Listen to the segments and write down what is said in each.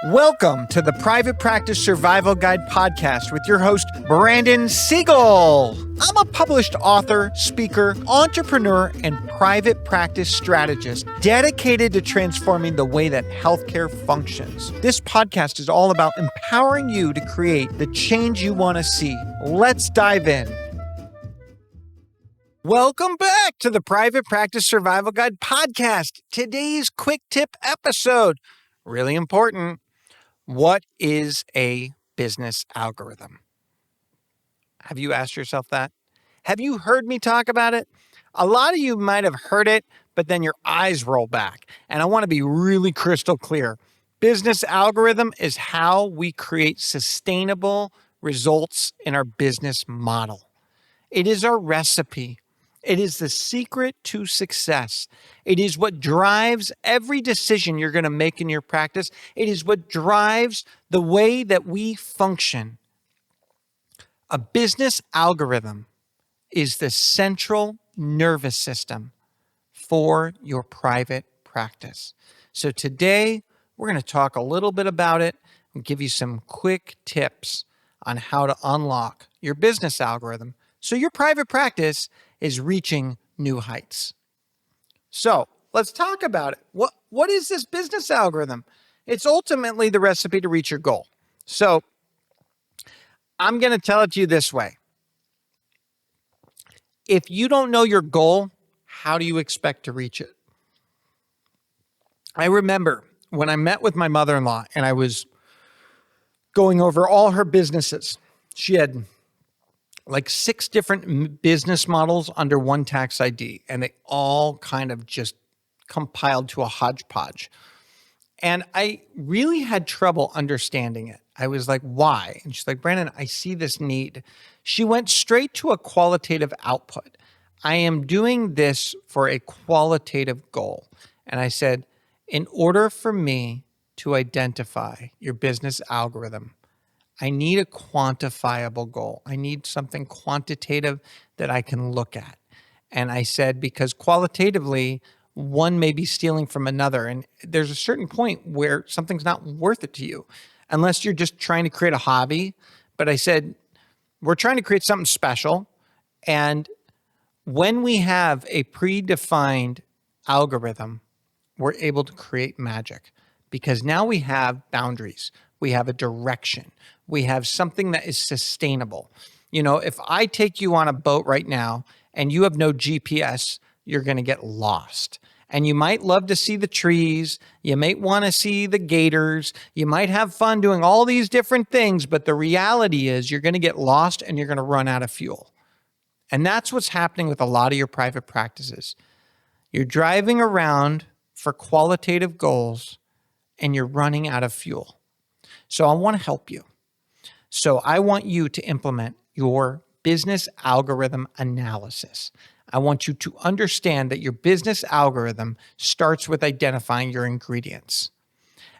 Welcome to the Private Practice Survival Guide podcast with your host, Brandon Seigel. I'm a published author, speaker, entrepreneur, and private practice strategist dedicated to transforming the way that healthcare functions. This podcast is all about empowering you to create the change you want to see. Let's dive in. Welcome back to the Private Practice Survival Guide podcast. Today's quick tip episode, really important. What is a business algorithm? Have you asked yourself that? Have you heard me talk about it? A lot of you might have heard it, but then your eyes roll back. And I want to be really crystal clear. Business algorithm is how we create sustainable results in our business model. It is our recipe. It is the secret to success. It is what drives every decision you're going to make in your practice. It is what drives the way that we function. A business algorithm is the central nervous system for your private practice. So today, we're going to talk a little bit about it and give you some quick tips on how to unlock your business algorithm so your private practice is reaching new heights. So let's talk about it. What is this business algorithm? It's ultimately the recipe to reach your goal. So I'm going to tell it to you this way. If you don't know your goal, how do you expect to reach it? I remember when I met with my mother-in-law and I was going over all her businesses. She had like 6 different business models under one tax ID, and they all kind of just compiled to a hodgepodge. And I really had trouble understanding it. I was like, why? And she's like, Brandon, I see this need. She went straight to a qualitative output. I am doing this for a qualitative goal. And I said, in order for me to identify your business algorithm, I need a quantifiable goal. I need something quantitative that I can look at. And I said, because qualitatively, one may be stealing from another. And there's a certain point where something's not worth it to you, unless you're just trying to create a hobby. But I said, we're trying to create something special. And when we have a predefined algorithm, we're able to create magic because now we have boundaries. We have a direction. We have something that is sustainable. You know, if I take you on a boat right now and you have no GPS, you're going to get lost. And you might love to see the trees. You might want to see the gators. You might have fun doing all these different things. But the reality is you're going to get lost and you're going to run out of fuel. And that's what's happening with a lot of your private practices. You're driving around for qualitative goals and you're running out of fuel. So I want to help you. So I want you to implement your business algorithm analysis. I want you to understand that your business algorithm starts with identifying your ingredients.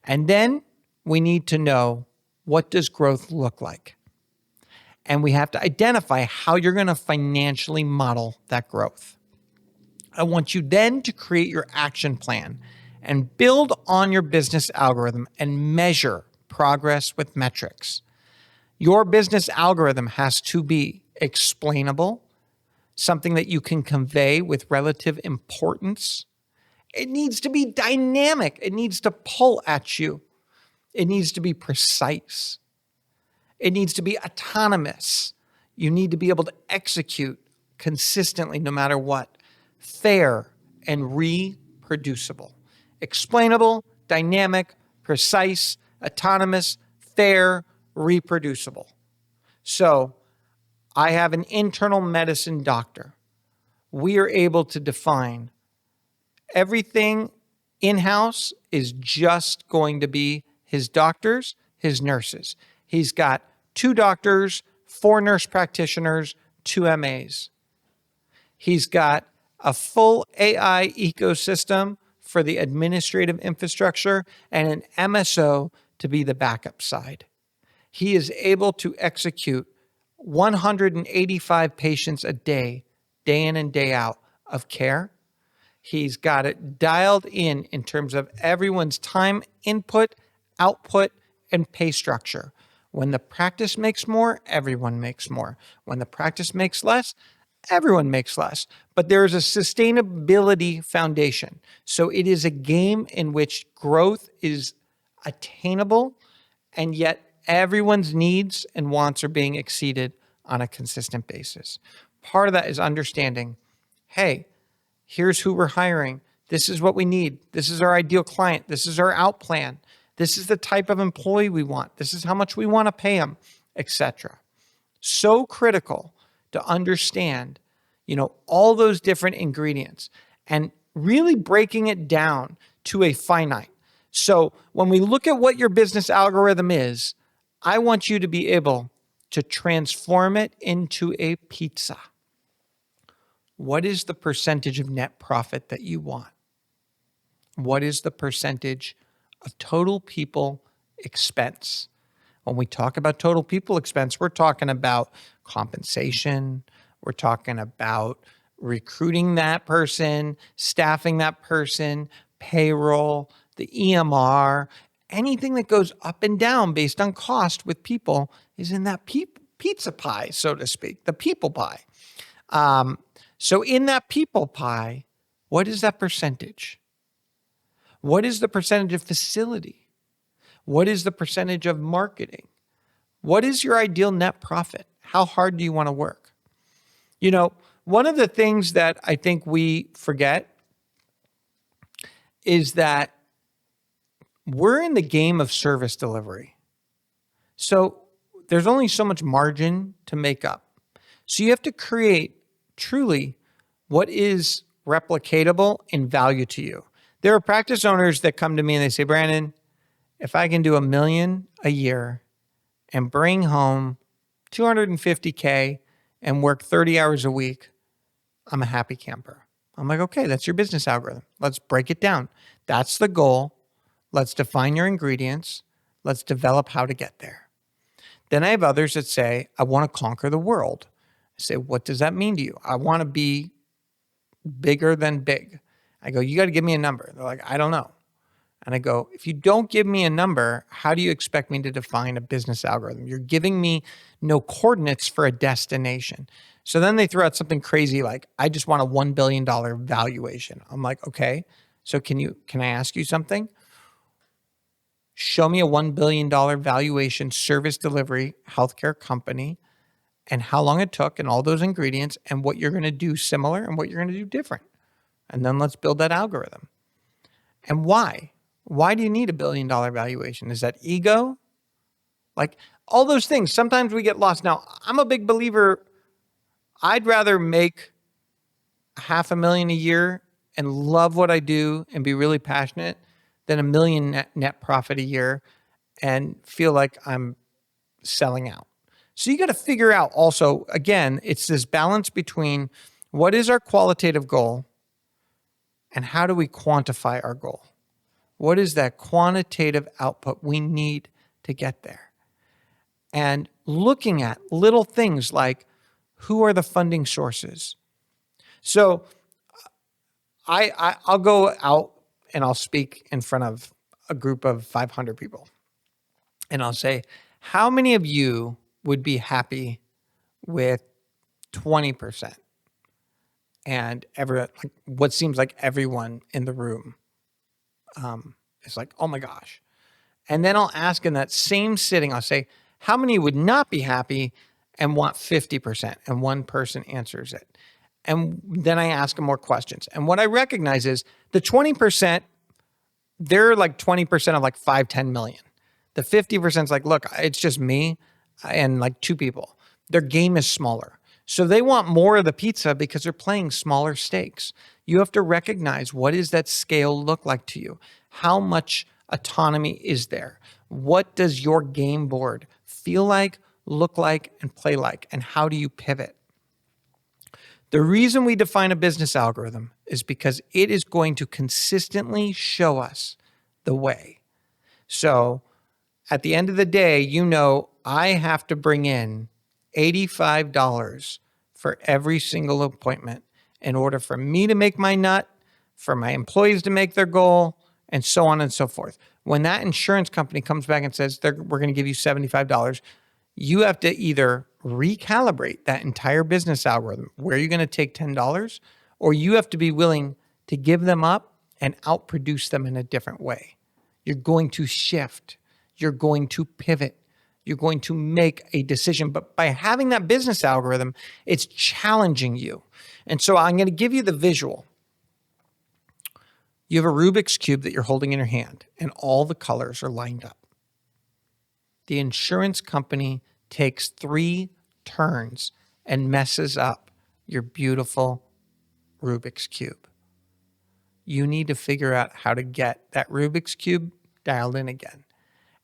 And then we need to know, what does growth look like? And we have to identify how you're going to financially model that growth. I want you then to create your action plan and build on your business algorithm and measure progress with metrics. Your business algorithm has to be explainable, something that you can convey with relative importance. It needs to be dynamic. It needs to pull at you. It needs to be precise. It needs to be autonomous. You need to be able to execute consistently no matter what. Fair and reproducible. Explainable, dynamic, precise, autonomous, fair, reproducible. So I have an internal medicine doctor. We are able to define everything in-house is just going to be his doctors, his nurses. He's got 2 doctors, 4 nurse practitioners, 2 MAs. He's got a full AI ecosystem for the administrative infrastructure and an MSO to be the backup side. He is able to execute 185 patients a day, day in and day out of care. He's got it dialed in terms of everyone's time input, output and pay structure. When the practice makes more, everyone makes more. When the practice makes less, everyone makes less. But there is a sustainability foundation. So it is a game in which growth is attainable, and yet everyone's needs and wants are being exceeded on a consistent basis. Part of that is understanding, hey, here's who we're hiring. This is what we need. This is our ideal client. This is our out plan. This is the type of employee we want. This is how much we want to pay them, etc. So critical to understand, all those different ingredients and really breaking it down to a finite. So when we look at what your business algorithm is, I want you to be able to transform it into a pizza. What is the percentage of net profit that you want? What is the percentage of total people expense? When we talk about total people expense, we're talking about compensation. We're talking about recruiting that person, staffing that person, payroll, the EMR, anything that goes up and down based on cost with people is in that pizza pie, so to speak, the people pie. So in that people pie, what is that percentage? What is the percentage of facility? What is the percentage of marketing? What is your ideal net profit? How hard do you want to work? One of the things that I think we forget is that we're in the game of service delivery. So there's only so much margin to make up. So you have to create truly what is replicatable in value to you. There are practice owners that come to me and they say, Brandon, if I can do $1 million a year and bring home $250K and work 30 hours a week, I'm a happy camper. I'm like, okay, that's your business algorithm. Let's break it down. That's the goal. Let's define your ingredients. Let's develop how to get there. Then I have others that say, I want to conquer the world. I say, what does that mean to you? I want to be bigger than big. I go, you got to give me a number. They're like, I don't know. And I go, if you don't give me a number, how do you expect me to define a business algorithm? You're giving me no coordinates for a destination. So then they throw out something crazy like, I just want a $1 billion valuation. I'm like, okay, so can I ask you something? Show me a $1 billion valuation service delivery healthcare company and how long it took and all those ingredients and what you're going to do similar and what you're going to do different. And then let's build that algorithm. And why? Why do you need a $1 billion valuation? Is that ego? Like all those things. Sometimes we get lost. Now, I'm a big believer. I'd rather make $500,000 a year and love what I do and be really passionate than $1 million net profit a year and feel like I'm selling out. So you got to figure out also, again, it's this balance between what is our qualitative goal and how do we quantify our goal? What is that quantitative output we need to get there? And looking at little things like who are the funding sources? So I'll go out and I'll speak in front of a group of 500 people. And I'll say, how many of you would be happy with 20%? And what seems like everyone in the room is like, oh my gosh. And then I'll ask in that same sitting, I'll say, how many would not be happy and want 50%? And one person answers it. And then I ask them more questions. And what I recognize is the 20%, they're like 20% of like 5-10 million. The 50% is like, look, it's just me and like two people. Their game is smaller. So they want more of the pizza because they're playing smaller stakes. You have to recognize, what does that scale look like to you? How much autonomy is there? What does your game board feel like, look like, and play like? And how do you pivot? The reason we define a business algorithm is because it is going to consistently show us the way. So at the end of the day, I have to bring in $85 for every single appointment in order for me to make my nut, for my employees to make their goal, and so on and so forth. When that insurance company comes back and says, we're going to give you $75, you have to either recalibrate that entire business algorithm where you're going to take $10, or you have to be willing to give them up and outproduce them in a different way. You're going to shift. You're going to pivot. You're going to make a decision. But by having that business algorithm, it's challenging you. And so I'm going to give you the visual. You have a Rubik's Cube that you're holding in your hand, and all the colors are lined up. The insurance company takes 3 turns and messes up your beautiful Rubik's Cube. You need to figure out how to get that Rubik's Cube dialed in again.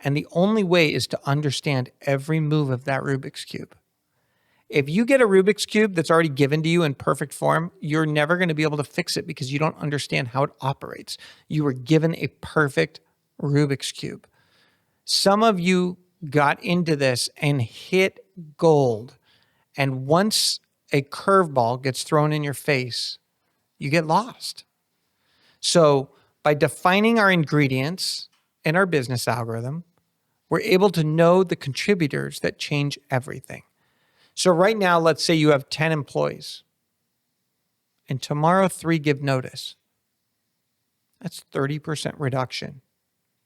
And the only way is to understand every move of that Rubik's Cube. If you get a Rubik's Cube that's already given to you in perfect form, you're never going to be able to fix it because you don't understand how it operates. You were given a perfect Rubik's Cube. Some of you got into this and hit gold. And once a curveball gets thrown in your face, you get lost. So by defining our ingredients in our business algorithm, we're able to know the contributors that change everything. So right now, let's say you have 10 employees and tomorrow 3 give notice. That's 30% reduction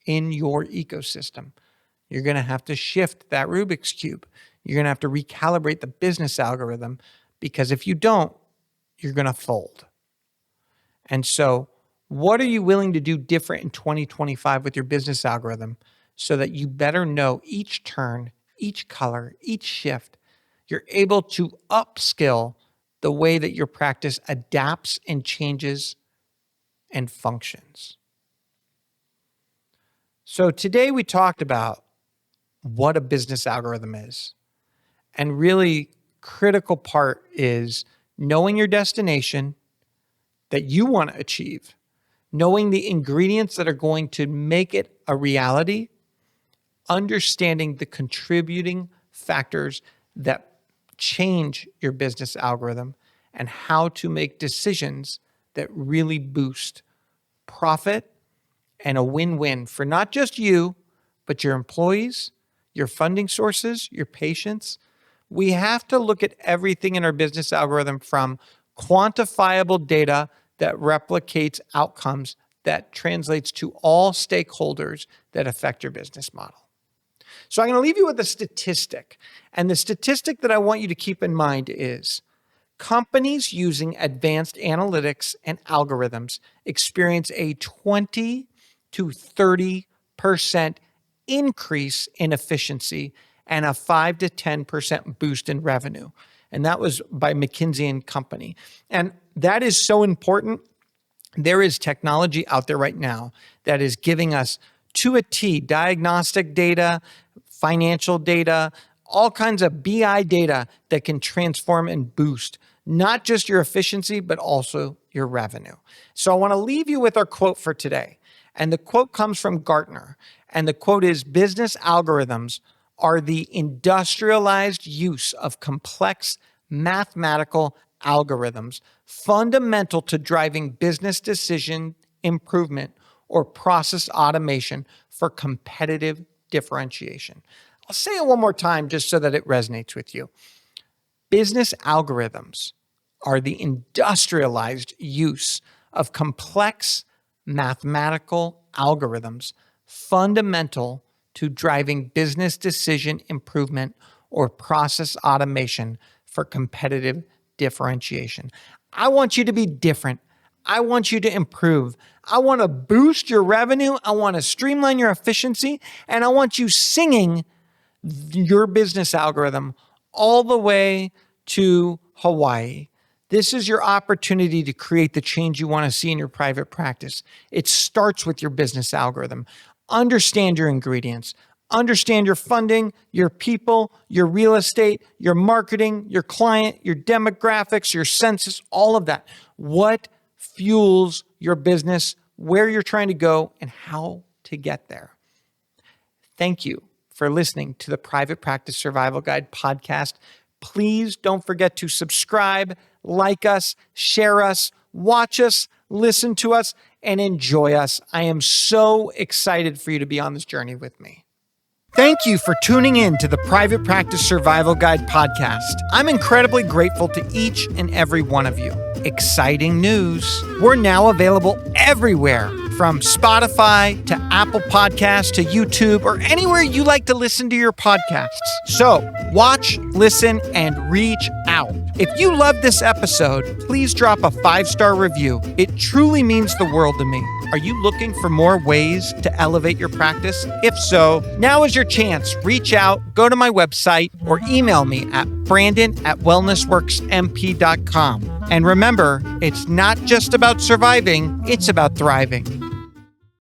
in your ecosystem. You're going to have to shift that Rubik's Cube. You're going to have to recalibrate the business algorithm, because if you don't, you're going to fold. And so what are you willing to do different in 2025 with your business algorithm so that you better know each turn, each color, each shift? You're able to upskill the way that your practice adapts and changes and functions. So today we talked about what a business algorithm is. And really critical part is knowing your destination that you want to achieve, knowing the ingredients that are going to make it a reality, understanding the contributing factors that change your business algorithm, and how to make decisions that really boost profit and a win-win for not just you, but your employees, your funding sources, your patients. We have to look at everything in our business algorithm from quantifiable data that replicates outcomes that translates to all stakeholders that affect your business model. So I'm going to leave you with a statistic. And the statistic that I want you to keep in mind is companies using advanced analytics and algorithms experience a 20 to 30% increase in efficiency and a 5 to 10% boost in revenue. And that was by McKinsey and Company. And that is so important. There is technology out there right now that is giving us to a T diagnostic data, financial data, all kinds of BI data that can transform and boost not just your efficiency, but also your revenue. So I want to leave you with our quote for today. And the quote comes from Gartner. And the quote is, business algorithms are the industrialized use of complex mathematical algorithms fundamental to driving business decision improvement or process automation for competitive differentiation. I'll say it one more time just so that it resonates with you. Business algorithms are the industrialized use of complex mathematical algorithms fundamental to driving business decision improvement or process automation for competitive differentiation. I want you to be different. I want you to improve. I want to boost your revenue. I want to streamline your efficiency. And I want you singing your business algorithm all the way to Hawaii. This is your opportunity to create the change you want to see in your private practice. It starts with your business algorithm. Understand your ingredients. Understand your funding, your people, your real estate, your marketing, your client, your demographics, your census, all of that. What fuels your business, where you're trying to go, and how to get there. Thank you for listening to the Private Practice Survival Guide podcast. Please don't forget to subscribe, like us, share us, watch us, listen to us, and enjoy us. I am so excited for you to be on this journey with me. Thank you for tuning in to the Private Practice Survival Guide podcast. I'm incredibly grateful to each and every one of you. Exciting news. We're now available everywhere, from Spotify to Apple Podcasts to YouTube or anywhere you like to listen to your podcasts. So watch, listen, and reach out. If you love this episode, please drop a 5-star review. It truly means the world to me. Are you looking for more ways to elevate your practice? If so, now is your chance. Reach out, go to my website, or email me at brandon@wellnessworksmp.com. And remember, it's not just about surviving, it's about thriving.